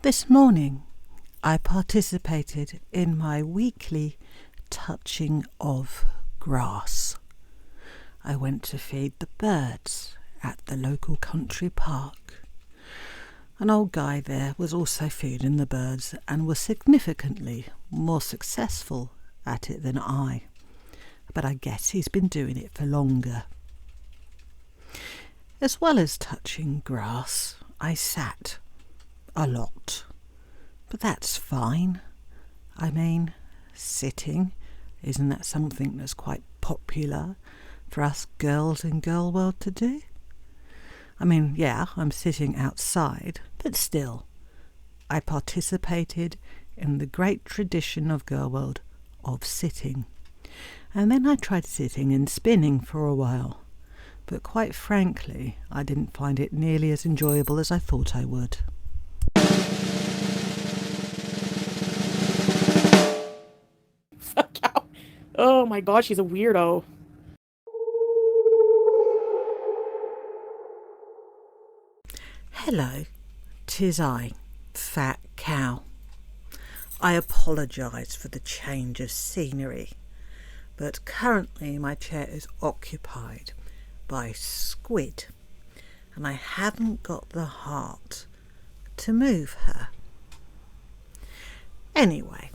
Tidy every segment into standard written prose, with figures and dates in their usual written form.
This morning I participated in my weekly touching of grass. I went to feed the birds at the local country park. An old guy there was also feeding the birds and was significantly more successful at it than I. But I guess he's been doing it for longer. As well as touching grass, I sat a lot. But that's fine. I mean, sitting, isn't that something that's quite popular for us girls in girl world to do? I mean, yeah, I'm sitting outside, but still, I participated in the great tradition of girl world of sitting. And then I tried sitting and spinning for a while. But quite frankly, I didn't find it nearly as enjoyable as I thought I would. Oh my god, she's a weirdo. Hello, 'tis I, Fat Cow. I apologise for the change of scenery, but currently my chair is occupied by Squid, and I haven't got the heart to move her. Anyway,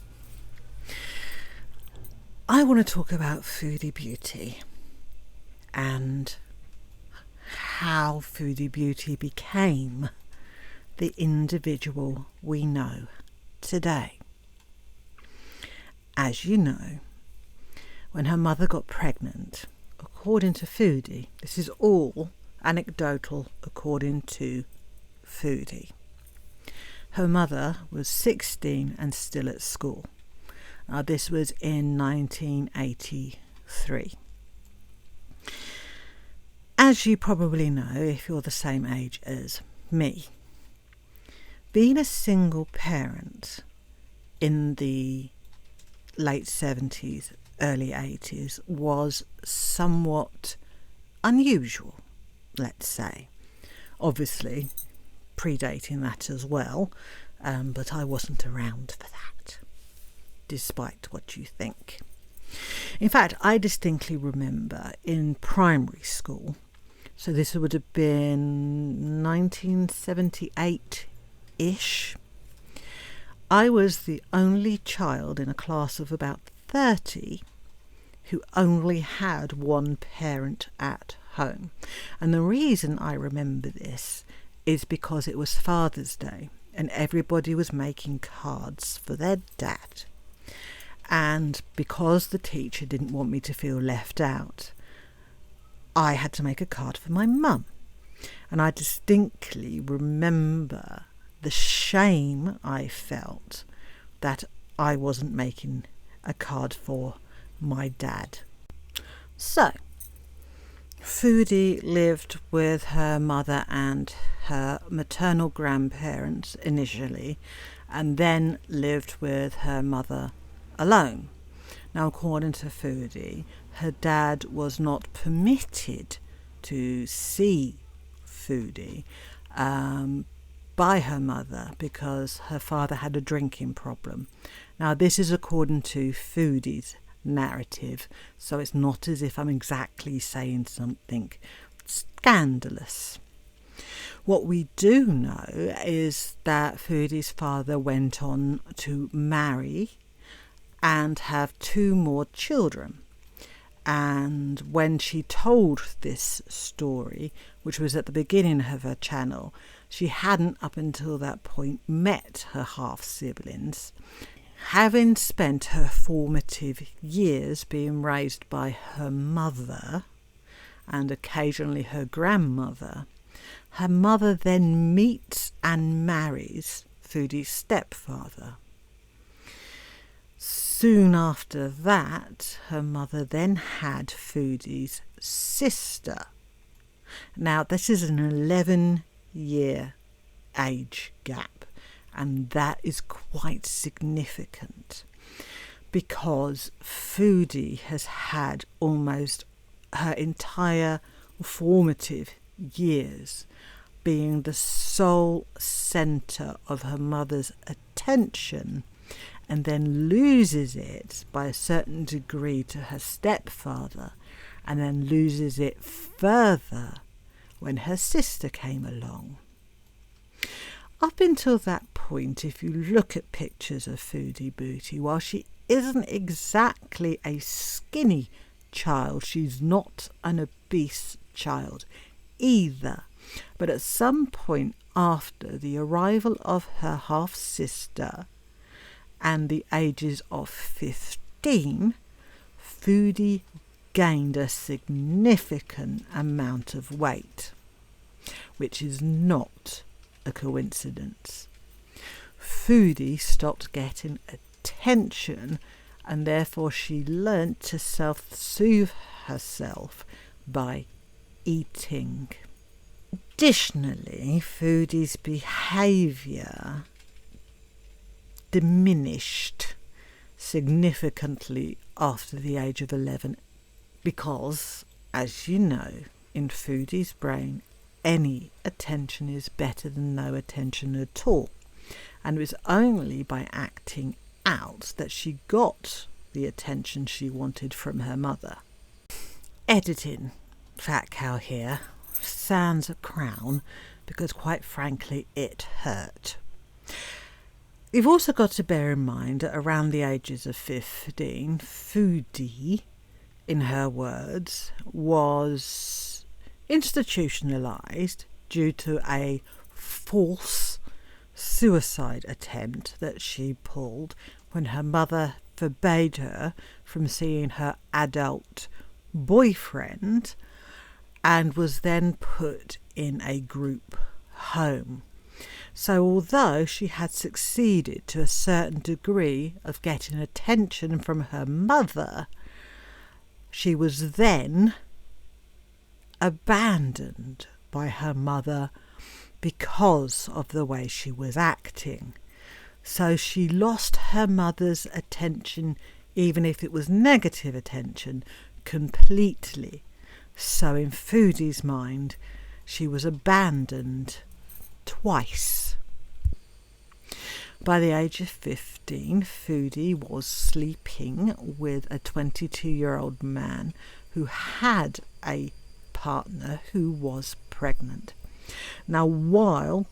I want to talk about Foodie Beauty and how Foodie Beauty became the individual we know today. As you know, when her mother got pregnant, according to Foodie, this is all anecdotal according to Foodie, her mother was 16 and still at school. Now this was in 1983. As you probably know, if you're the same age as me, being a single parent in the late 70s, early 80s was somewhat unusual, let's say. Obviously, predating that as well, but I wasn't around for that, despite what you think. In fact, I distinctly remember in primary school, so this would have been 1978-ish, I was the only child in a class of about 30 who only had one parent at home. And the reason I remember this is because it was Father's Day and everybody was making cards for their dad. And because the teacher didn't want me to feel left out, I had to make a card for my mum. And I distinctly remember the shame I felt that I wasn't making a card for my dad. So, Foodie lived with her mother and her maternal grandparents initially, and then lived with her mother alone. Now, according to Foodie, her dad was not permitted to see Foodie by her mother because her father had a drinking problem. Now, this is according to Foodie's narrative, so it's not as if I'm exactly saying something scandalous. What we do know is that Foodie's father went on to marry and have 2 more children. And when she told this story, which was at the beginning of her channel, she hadn't up until that point met her half-siblings. Having spent her formative years being raised by her mother and occasionally her grandmother, her mother then meets and marries Foodie's stepfather. Soon after that, her mother then had Foodie's sister. Now, this is an 11-year age gap, and that is quite significant because Foodie has had almost her entire formative years being the sole centre of her mother's attention, and then loses it by a certain degree to her stepfather, and then loses it further when her sister came along. Up until that point, if you look at pictures of Foodie Beauty, while she isn't exactly a skinny child, she's not an obese child either. But at some point after the arrival of her half-sister and the ages of 15, Foodie gained a significant amount of weight, which is not a coincidence. Foodie stopped getting attention, and therefore she learnt to self-soothe herself by eating. Additionally, Foodie's behaviour diminished significantly after the age of 11 because, as you know, in Foodie's brain, any attention is better than no attention at all. And it was only by acting out that she got the attention she wanted from her mother. Editing, fat cow here, sans a crown, because quite frankly it hurt. You've also got to bear in mind that around the ages of 15, Foodie, in her words, was institutionalised due to a false suicide attempt that she pulled when her mother forbade her from seeing her adult boyfriend, and was then put in a group home. So although she had succeeded to a certain degree of getting attention from her mother, she was then abandoned by her mother because of the way she was acting. So she lost her mother's attention, even if it was negative attention, completely. So in Foodie's mind, she was abandoned twice. By the age of 15, Foodie was sleeping with a 22-year-old man who had a partner who was pregnant. Now, while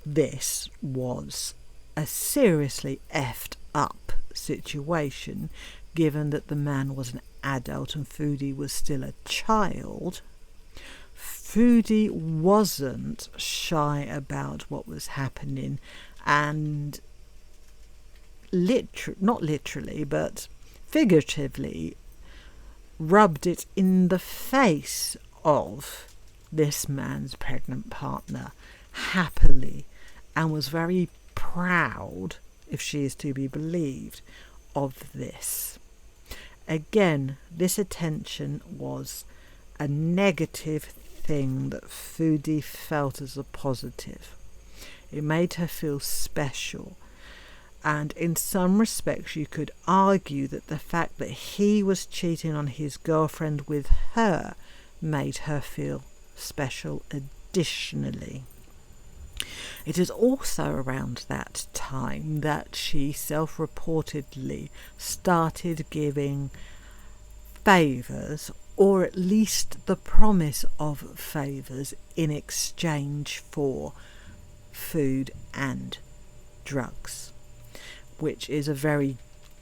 this was a seriously effed up situation, given that the man was an adult and Foodie was still a child, Foodie wasn't shy about what was happening and not literally, but figuratively rubbed it in the face of this man's pregnant partner happily, and was very proud, if she is to be believed, of this. Again, this attention was a negative thing that Foodie felt as a positive. It made her feel special. And in some respects, you could argue that the fact that he was cheating on his girlfriend with her made her feel special additionally. It is also around that time that she self-reportedly started giving favours, or at least the promise of favours, in exchange for food and drugs, which is a very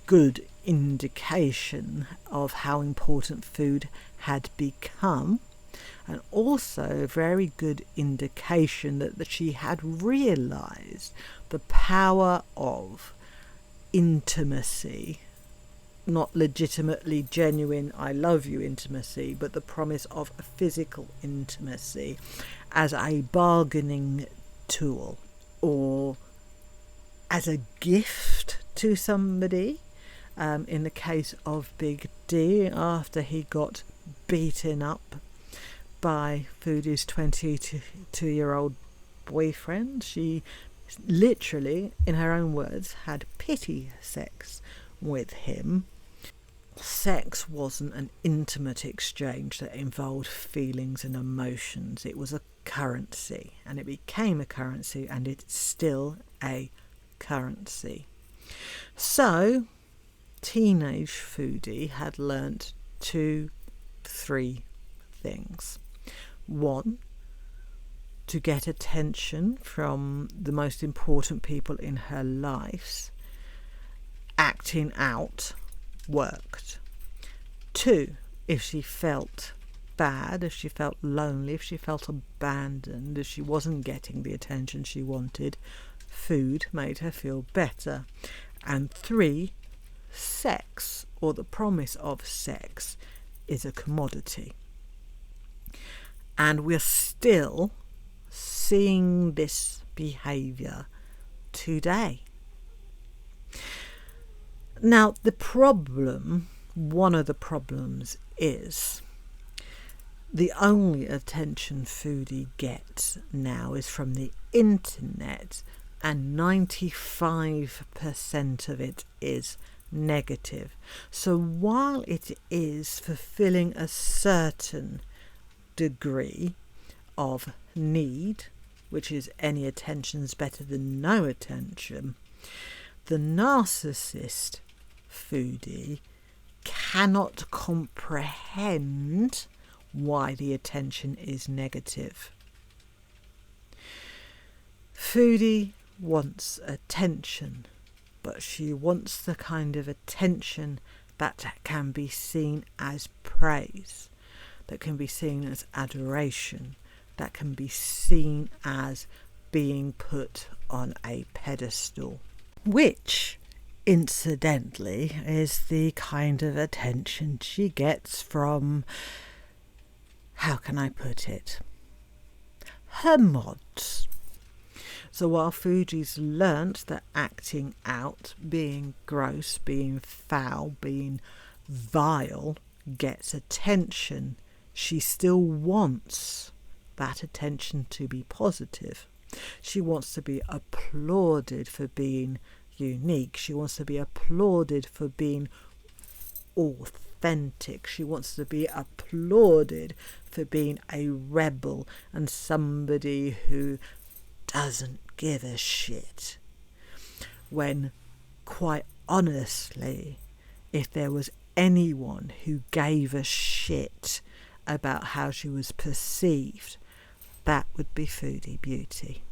good indication of how important food had become, and also a very good indication that she had realised the power of intimacy, not legitimately genuine I love you intimacy, but the promise of physical intimacy as a bargaining tool, or as a gift to somebody. In the case of Big D, after he got beaten up by Foodie's 22-year-old boyfriend, she literally, in her own words, had pity sex with him. Sex wasn't an intimate exchange that involved feelings and emotions. It was a currency, and it became a currency, and it's still a currency. So teenage Foodie had learnt 3 things. 1, to get attention from the most important people in her life. Acting out worked. 2, if she felt bad, if she felt lonely, if she felt abandoned, if she wasn't getting the attention she wanted, food made her feel better. And 3, sex, or the promise of sex, is a commodity. And we're still seeing this behaviour today. Now, one of the problems is the only attention Foodie gets now is from the internet, and 95% of it is negative. So while it is fulfilling a certain degree of need, which is any attention's better than no attention, the narcissist Foodie cannot comprehend why the attention is negative. Foodie wants attention, but she wants the kind of attention that can be seen as praise, that can be seen as adoration, that can be seen as being put on a pedestal, which incidentally is the kind of attention she gets from, how can I put it, her mods. So while Foodie's learnt that acting out, being gross, being foul, being vile gets attention, she still wants that attention to be positive. She wants to be applauded for being unique. She wants to be applauded for being authentic. She wants to be applauded for being a rebel and somebody who doesn't give a shit. When, quite honestly, if there was anyone who gave a shit about how she was perceived, that would be Foodie Beauty.